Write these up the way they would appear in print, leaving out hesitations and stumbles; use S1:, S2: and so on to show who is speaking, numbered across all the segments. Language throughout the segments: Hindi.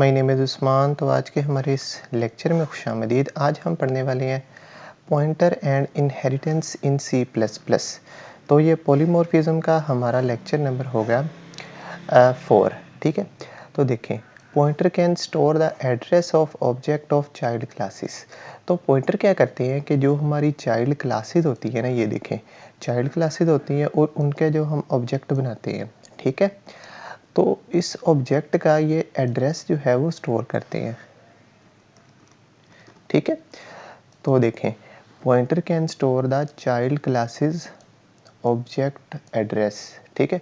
S1: My name is Usman. तो आज के हमारे इस लेक्चर में खुशामदीद। आज हम पढ़ने वाले हैं pointer and inheritance in C plus plus. तो ये पॉलीमॉर्फिज्म का हमारा लेक्चर नंबर होगा 4। ठीक है, तो देखें, pointer can store the address of object of child classes. तो पॉइंटर क्या करते हैं कि जो हमारी चाइल्ड क्लासेस होती है ना, ये देखें, चाइल्ड क्लासेस होती हैं और उनके जो हम ऑब्जेक्ट बनाते हैं, ठीक है, तो इस ऑब्जेक्ट का ये एड्रेस जो है वो स्टोर करते हैं। ठीक है, तो देखें, pointer can store the child classes object address. ठीक है,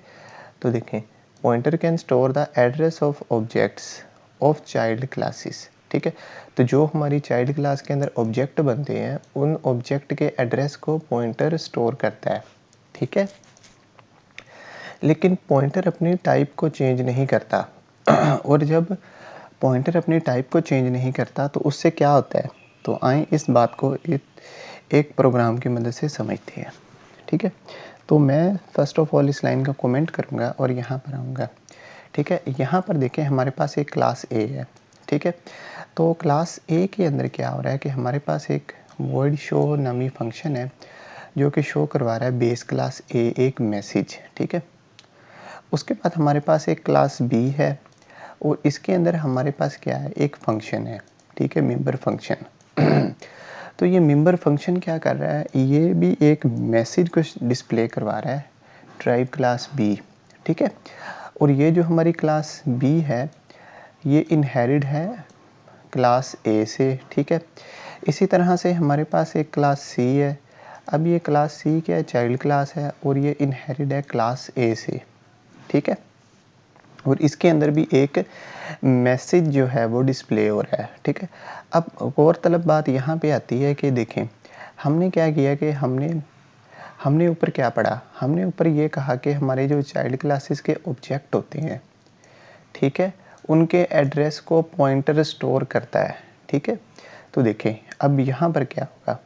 S1: तो देखें, pointer can store the address of objects of child classes. ठीक है, तो जो हमारी चाइल्ड क्लास के अंदर ऑब्जेक्ट बनते हैं उन ऑब्जेक्ट के एड्रेस को पॉइंटर स्टोर करता है। ठीक है, लेकिन पॉइंटर अपनी टाइप को चेंज नहीं करता और जब पॉइंटर अपनी टाइप को चेंज नहीं करता तो उससे क्या होता है, तो आए इस बात को एक प्रोग्राम की मदद से समझते हैं। ठीक है, तो मैं फर्स्ट ऑफ ऑल इस लाइन का कमेंट करूँगा और यहाँ पर आऊँगा। ठीक है, यहाँ पर देखें, हमारे पास एक क्लास ए है। ठीक है, तो क्लास ए के अंदर क्या हो रहा है कि हमारे पास एक वॉइड शो नामी फंक्शन है जो कि शो करवा रहा है बेस क्लास ए एक मैसेज। ठीक है, उसके बाद हमारे पास एक क्लास बी है और इसके अंदर हमारे पास क्या है, एक फंक्शन है। ठीक है, मेंबर फंक्शन तो ये मेंबर फंक्शन क्या कर रहा है, ये भी एक मैसेज को डिस्प्ले करवा रहा है, ड्राइव क्लास बी। ठीक है, और ये जो हमारी क्लास बी है ये इनहेरिट है क्लास ए से। ठीक है, इसी तरह से हमारे पास एक क्लास सी है। अब ये क्लास सी क्या है, चाइल्ड क्लास है और ये इनहेरिट है क्लास ए से। ठीक है, और इसके अंदर भी एक मैसेज जो है वो डिस्प्ले हो रहा है। ठीक है, अब गौरतलब बात यहाँ पे आती है कि देखें, हमने क्या किया कि हमने ऊपर क्या पढ़ा, हमने ऊपर ये कहा कि हमारे जो चाइल्ड क्लासेस के ऑब्जेक्ट होते हैं, ठीक है, उनके एड्रेस को पॉइंटर स्टोर करता है। ठीक है, तो देखें अब यहाँ पर क्या होगा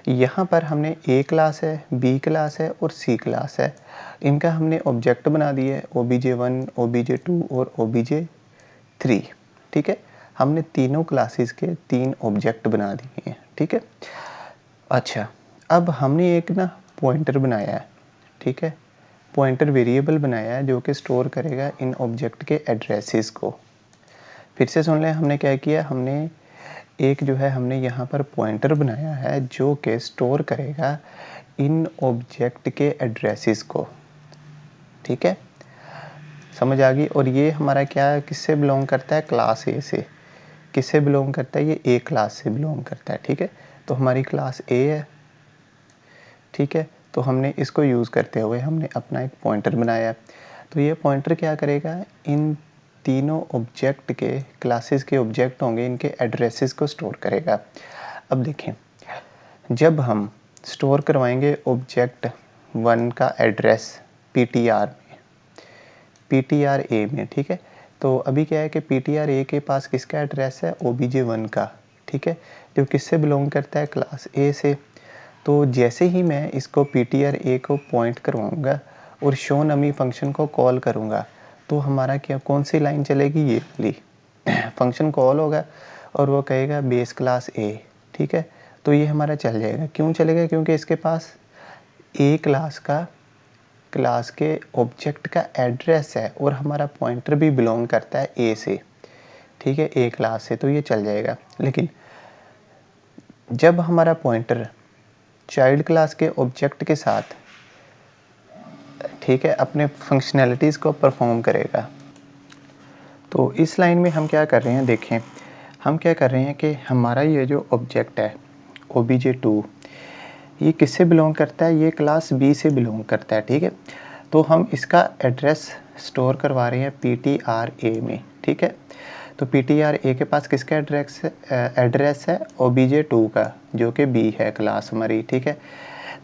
S1: यहाँ पर हमने ए क्लास है, बी क्लास है और सी क्लास है। इनका हमने ऑब्जेक्ट बना दिए obj1, obj2 और obj3। ठीक है, हमने तीनों क्लासेस के 3 ऑब्जेक्ट बना दिए हैं। ठीक है, अच्छा, अब हमने एक ना पॉइंटर बनाया है। ठीक है, पॉइंटर वेरिएबल बनाया है जो कि स्टोर करेगा इन ऑब्जेक्ट के एड्रेसेस को। फिर से सुन लें, हमने क्या किया, हमने एक जो है हमने यहाँ पर पॉइंटर बनाया है जो कि स्टोर करेगा इन ऑब्जेक्ट के एड्रेसेस को। ठीक है, समझ आ गई। और ये हमारा क्या, किससे बिलोंग करता है, क्लास ए से। किससे बिलोंग करता है, ये ए क्लास से बिलोंग करता है। ठीक है, तो हमारी क्लास ए है। ठीक है, तो हमने इसको यूज़ करते हुए हमने अपना एक पॉइंटर बनाया। तो ये पॉइंटर क्या करेगा, इन तीनों ऑब्जेक्ट के क्लासेस के ऑब्जेक्ट होंगे, इनके एड्रेसेस को स्टोर करेगा। अब देखें, जब हम स्टोर करवाएंगे ऑब्जेक्ट 1 का एड्रेस पीटीआर में, पीटीआर ए में, ठीक है, तो अभी क्या है कि पीटीआर ए के पास किसका एड्रेस है, obj1 का। ठीक है, जो किससे बिलोंग करता है, क्लास ए से। तो जैसे ही मैं इसको पीटीआर ए को पॉइंट करवाऊंगा और शो नमी फंक्शन को कॉल करूंगा तो हमारा क्या, कौन सी लाइन चलेगी, ये वाली फंक्शन कॉल होगा और वो कहेगा बेस क्लास ए। ठीक है, तो ये हमारा चल जाएगा। क्यों चलेगा, क्योंकि इसके पास ए क्लास के ऑब्जेक्ट का एड्रेस है और हमारा पॉइंटर भी बिलोंग करता है ए से। ठीक है, ए क्लास से, तो ये चल जाएगा। लेकिन जब हमारा पॉइंटर चाइल्ड क्लास के ऑब्जेक्ट के साथ, ठीक है, अपने फंक्शनैलिटीज़ को परफॉर्म करेगा, तो इस लाइन में हम क्या कर रहे हैं, देखें, हम क्या कर रहे हैं कि हमारा ये जो ऑब्जेक्ट है obj2, ये किससे बिलोंग करता है, ये क्लास बी से बिलोंग करता है। ठीक है, तो हम इसका एड्रेस स्टोर करवा रहे हैं पीटीआर ए में। ठीक है, तो पीटीआर ए के पास किसका एड्रेस है obj2 का, जो कि बी है क्लास हमारी। ठीक है,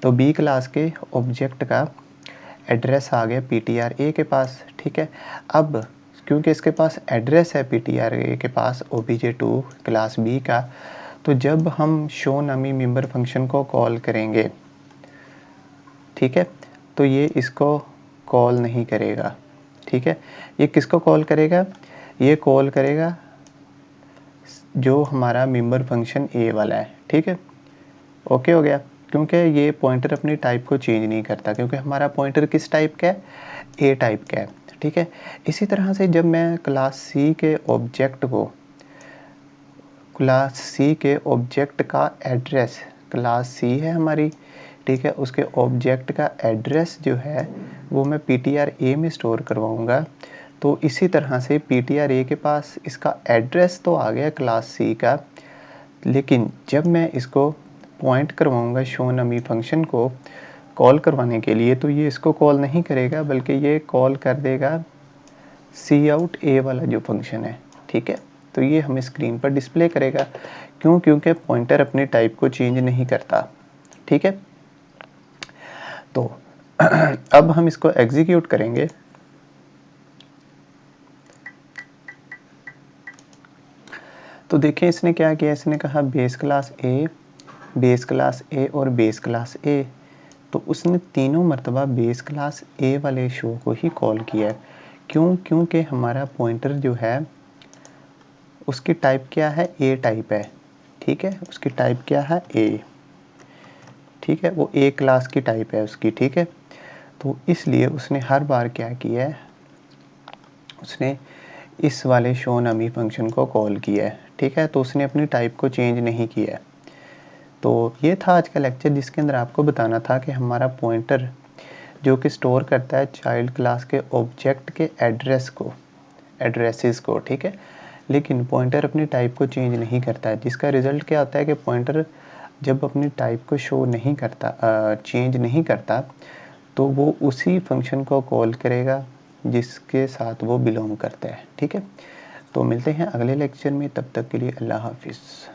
S1: तो बी क्लास के ऑब्जेक्ट का एड्रेस आ गया पीटीआर ए के पास। ठीक है, अब क्योंकि इसके पास एड्रेस है पीटीआर ए के पास obj2 क्लास बी का, तो जब हम शो नमी मेंबर फंक्शन को कॉल करेंगे, ठीक है, तो ये इसको कॉल नहीं करेगा। ठीक है, ये किसको कॉल करेगा, ये कॉल करेगा जो हमारा मेंबर फंक्शन ए वाला है, ठीक है। ओके हो गया, क्योंकि ये पॉइंटर अपनी टाइप को चेंज नहीं करता, क्योंकि हमारा पॉइंटर किस टाइप का है, ए टाइप का है, ठीक है। इसी तरह से जब मैं क्लास सी के ऑब्जेक्ट का एड्रेस, क्लास सी है हमारी, ठीक है, उसके ऑब्जेक्ट का एड्रेस जो है वो मैं ptr_a में स्टोर करवाऊँगा। तो इसी तरह से ptr_a के पास इसका एड्रेस तो आ गया क्लास सी का, लेकिन जब मैं इसको पॉइंट करवाऊँगा शो नमी फंक्शन को कॉल करवाने के लिए, तो ये इसको कॉल नहीं करेगा, बल्कि ये कॉल कर देगा सी आउट ए वाला जो फंक्शन है, ठीक है। तो ये हमें स्क्रीन पर डिस्प्ले करेगा, क्यों, क्योंकि पॉइंटर अपनी टाइप को चेंज नहीं करता, ठीक है। तो अब हम इसको एग्जीक्यूट करेंगे। तो देखें इसने क्या किया, इसने कहा बेस क्लास ए, बेस क्लास ए और बेस क्लास ए। तो उसने तीनों मरतबा बेस क्लास ए वाले शो को ही कॉल किया है। क्यों, क्योंकि हमारा पॉइंटर जो है उसकी टाइप क्या है, ए टाइप है, ठीक है। उसकी टाइप क्या है, ए, ठीक है, वो ए क्लास की टाइप है उसकी, ठीक है। तो इसलिए उसने हर बार क्या किया है, उसने इस वाले शो नमी फंक्शन को कॉल किया है, ठीक है। तो उसने अपनी टाइप को चेंज नहीं किया है। तो ये था आज का लेक्चर, जिसके अंदर आपको बताना था कि हमारा पॉइंटर जो कि स्टोर करता है चाइल्ड क्लास के ऑब्जेक्ट के एड्रेसेस को, ठीक है, लेकिन पॉइंटर अपनी टाइप को चेंज नहीं करता है, जिसका रिज़ल्ट क्या होता है कि पॉइंटर जब अपनी टाइप को शो नहीं करता, चेंज नहीं करता, तो वो उसी फंक्शन को कॉल करेगा जिसके साथ वो बिलोंग करता है, ठीक है। तो मिलते हैं अगले लेक्चर में, तब तक के लिए अल्लाह हाफिज़।